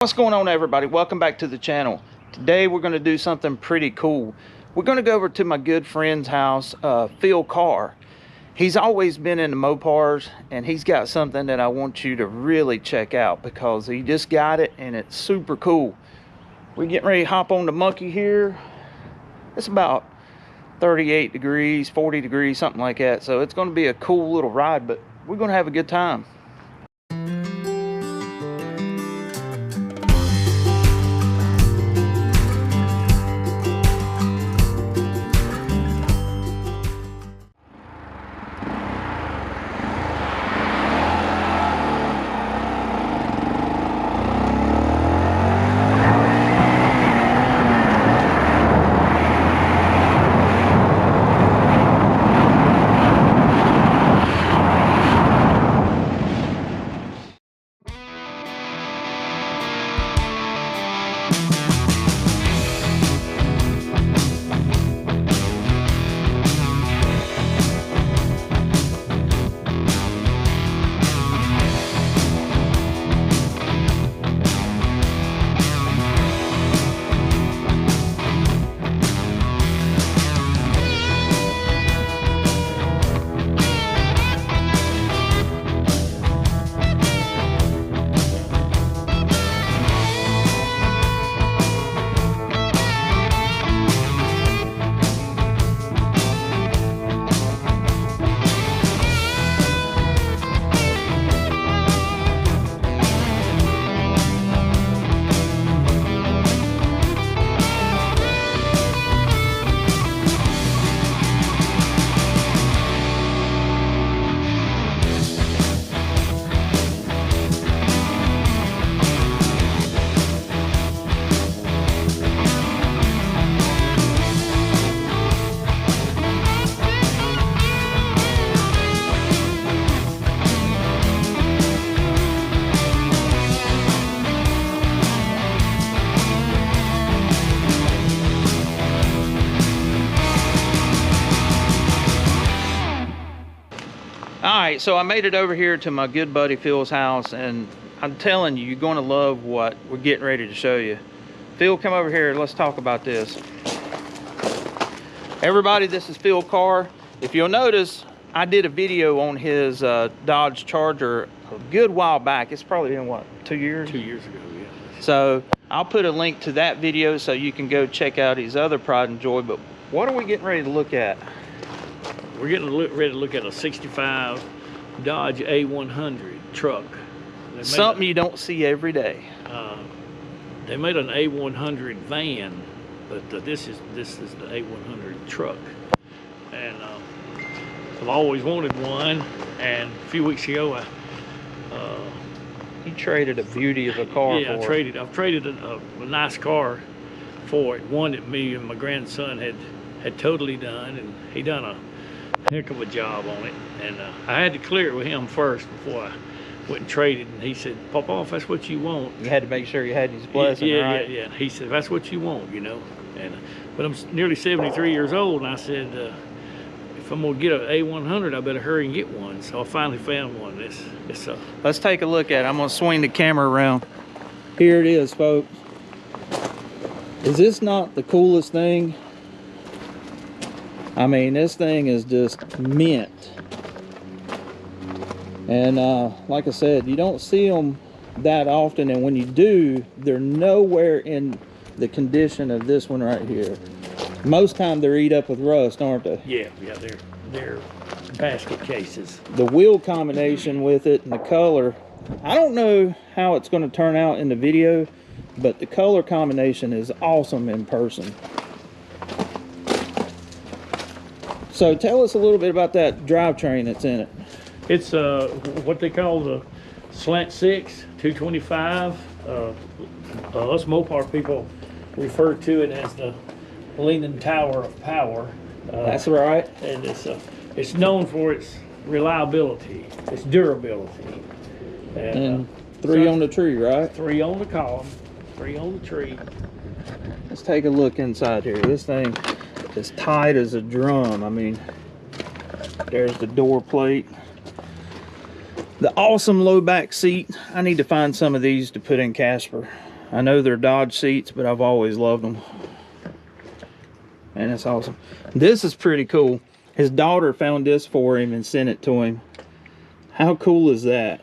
What's going on, everybody? Welcome back to the channel. Today we're going to do something pretty cool. We're going to go over to my good friend's house, Phil Carr. He's always been into MOPARs, and he's got something that I want you to really check out because he just got it and it's super cool. We're getting ready to hop on the monkey here. It's about 38 degrees, 40 degrees, something like that. So it's going to be a cool little ride, but we're going to have a good time. Alright, so I made it over here to my good buddy Phil's house, and I'm telling you, you're going to love what we're getting ready to show you. Phil, come over here. Let's talk about this. Everybody, this is Phil Carr. If you'll notice, I did a video on his Dodge Charger a good while back. It's probably been, what, 2 years? 2 years ago, yeah. So I'll put a link to that video so you can go check out his other pride and joy. But what are we getting ready to look at? We're getting ready to look at a 65 Dodge A100 truck. Something you don't see every day. They made an A100 van, but this is the A100 truck. And I've always wanted one. And a few weeks ago, He traded a beauty of a car. Yeah, for I've traded a nice car for it. One that me and my grandson had totally done, and he done a heck of a job on it. And I had to clear it with him first before I went and traded. And he said, "Papa, if that's what you want." You had to make sure you had his blessing, right? Yeah. He said, "If that's what you want, you know." And but I'm nearly 73 years old, and I said, if I'm gonna get an A100, I better hurry and get one. So I finally found one. Let's take a look at it. I'm gonna swing the camera around. Here it is, folks. Is this not the coolest thing? I mean, this thing is just mint. And like I said, you don't see them that often, and when you do, they're nowhere in the condition of this one right here. Most time they're eat up with rust, aren't they? Yeah, they're basket cases. The wheel combination with it and the color, I don't know how it's going to turn out in the video, but the color combination is awesome in person. So tell us a little bit about that drivetrain that's in it. It's what they call the Slant 6 225. Us MOPAR people refer to it as the Leaning Tower of Power. That's right. And it's known for its reliability, its durability. And three on the tree, right? 3 on the column, 3 on the tree. Let's take a look inside here. This thing is tight as a drum. I mean, there's the door plate. The awesome low back seat. I need to find some of these to put in Casper. I know they're Dodge seats, but I've always loved them. And it's awesome. This is pretty cool. His daughter found this for him and sent it to him. How cool is that?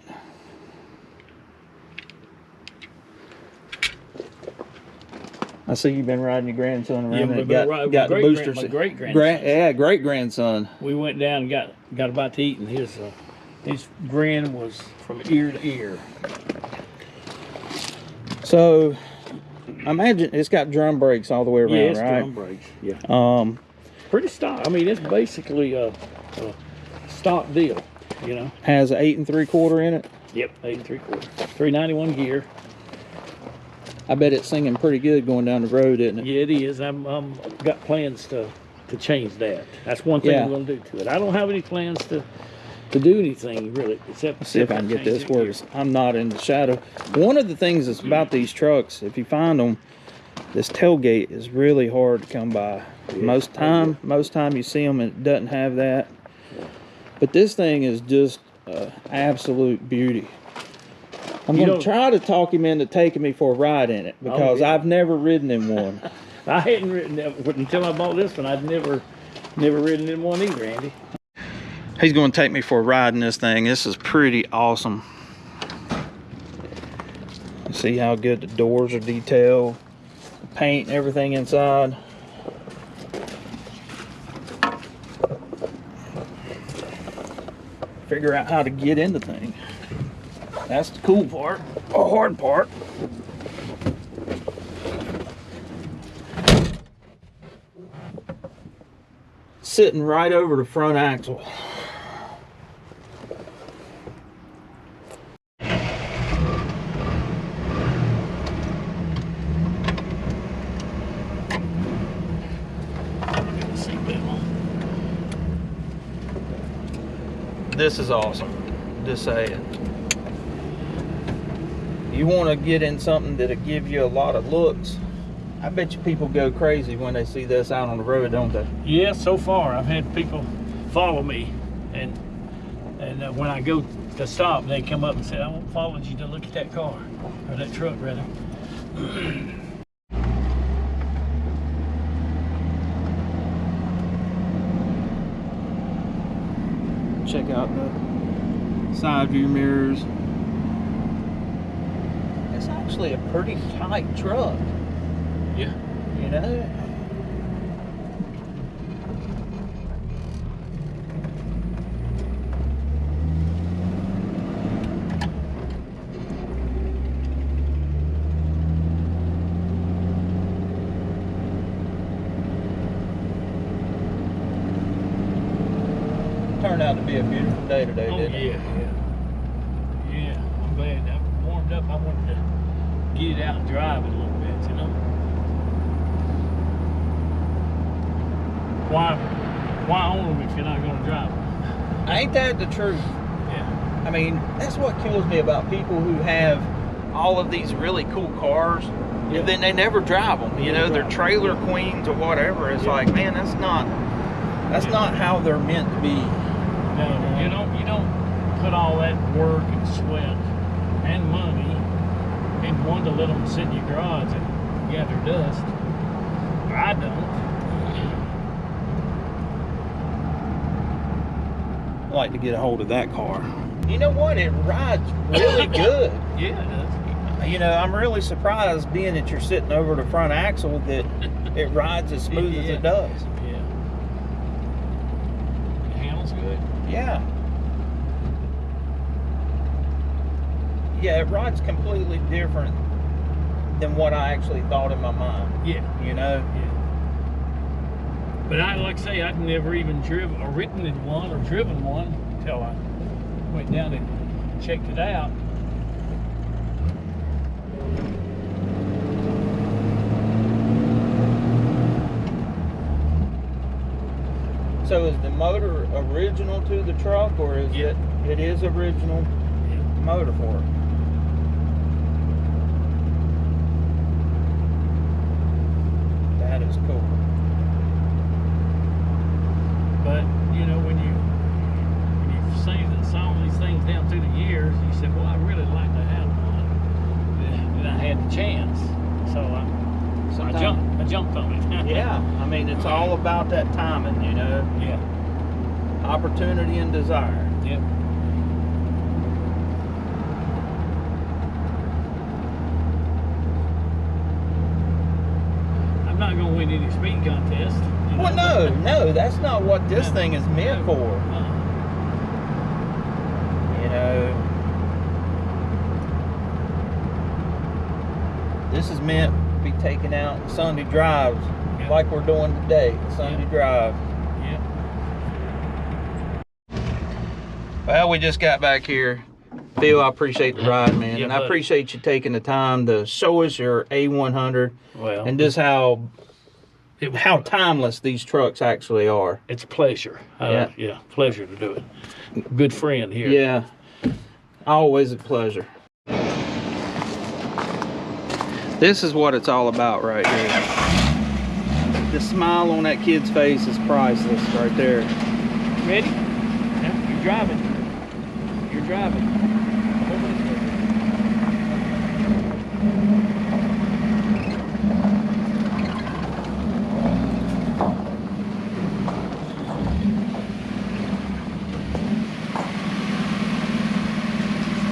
I see you've been riding your grandson around. Yeah, got the booster. My great grandson. Yeah, great grandson. We went down and got about to eat, and his grin was from ear to ear. So, I imagine it's got drum brakes all the way around, yeah, it's right? Drum brakes. Yeah. Pretty stock. I mean, it's basically a stock deal. You know. Has an 8 3/4 in it. Yep, 8 3/4. 391 gear. I bet it's singing pretty good going down the road, isn't it? Yeah, it is. I'm got plans to change that. That's one thing I'm going to do to it. I don't have any plans to do anything really, except see if I can get this where I'm not in the shadow. One of the things that's about these trucks, if you find them, this tailgate is really hard to come by. Yeah, most time you see them, it doesn't have that. But this thing is just absolute beauty. I'm going to try to talk him into taking me for a ride in it, because I've never ridden in one. I hadn't ridden it until I bought this one. I'd never ridden in one either, Andy. He's going to take me for a ride in this thing. This is pretty awesome. See how good the doors are detailed, the paint and everything inside. Figure out how to get in the thing. That's the cool part, or hard part. Sitting right over the front axle. This is awesome, just saying. You want to get in something that'll give you a lot of looks. I bet you people go crazy when they see this out on the road, don't they? Yeah, so far I've had people follow me, and when I go to stop, they come up and say, "I followed you to look at that car, or that truck, rather." Check out the side view mirrors. It's actually a pretty tight truck. Yeah. You know? Turned out to be a beautiful day today, didn't it? Yeah, I'm glad I warmed up. I wanted to get it out and drive it a little bit, you know. Why own them if you're not going to drive them? Ain't that the truth? Yeah. I mean, that's what kills me about people who have all of these really cool cars, and then they never drive them. You know, they're trailer queens or whatever. It's like, man, that's not how they're meant to be. No, you don't put all that work and sweat and money in one to let them sit in your garage and gather dust. I don't. I'd like to get a hold of that car. You know what? It rides really good. Yeah, it does. You know, I'm really surprised, being that you're sitting over the front axle, that it rides as smooth as it does. Yeah. It handles good. Yeah. Yeah, it rides completely different than what I actually thought in my mind. Yeah. You know? Yeah. But like I say, I'd never even driven or ridden in one or driven one until I went down and checked it out. So is the motor original to the truck, or is it is original motor for it? That is cool. But you know, when you've seen some of these things down through the years, you said, "Well, I really like to have one." Then I had the chance. So I jumped on it. Yeah, I mean, it's all about that timing, you know? Yeah. Opportunity and desire. Yep. I'm not going to win any speed contest. You know? Well, no, that's not what this thing is meant for. You know, this is meant to be taken out Sunday drives, like we're doing today, Sunday drive. Yeah. Well, we just got back here. Phil, I appreciate the ride, man, Yeah, and I buddy. appreciate you taking the time to show us your A100 Well, and just how timeless these trucks actually are. it's a pleasure. Yeah, pleasure to do it. Good friend here. Yeah, always a pleasure. This is what it's all about right here. The smile on that kid's face is priceless right there. Ready? Yeah, you're driving. You're driving.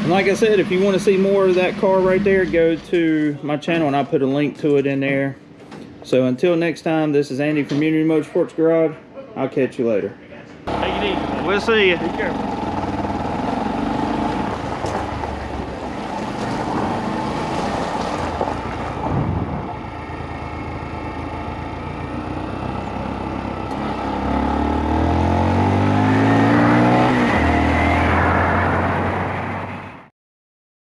And like I said, if you want to see more of that car right there, go to my channel and I'll put a link to it in there. So until next time, this is Andy from Unity Motorsports Garage. I'll catch you later. Take it easy. We'll see you. Be careful.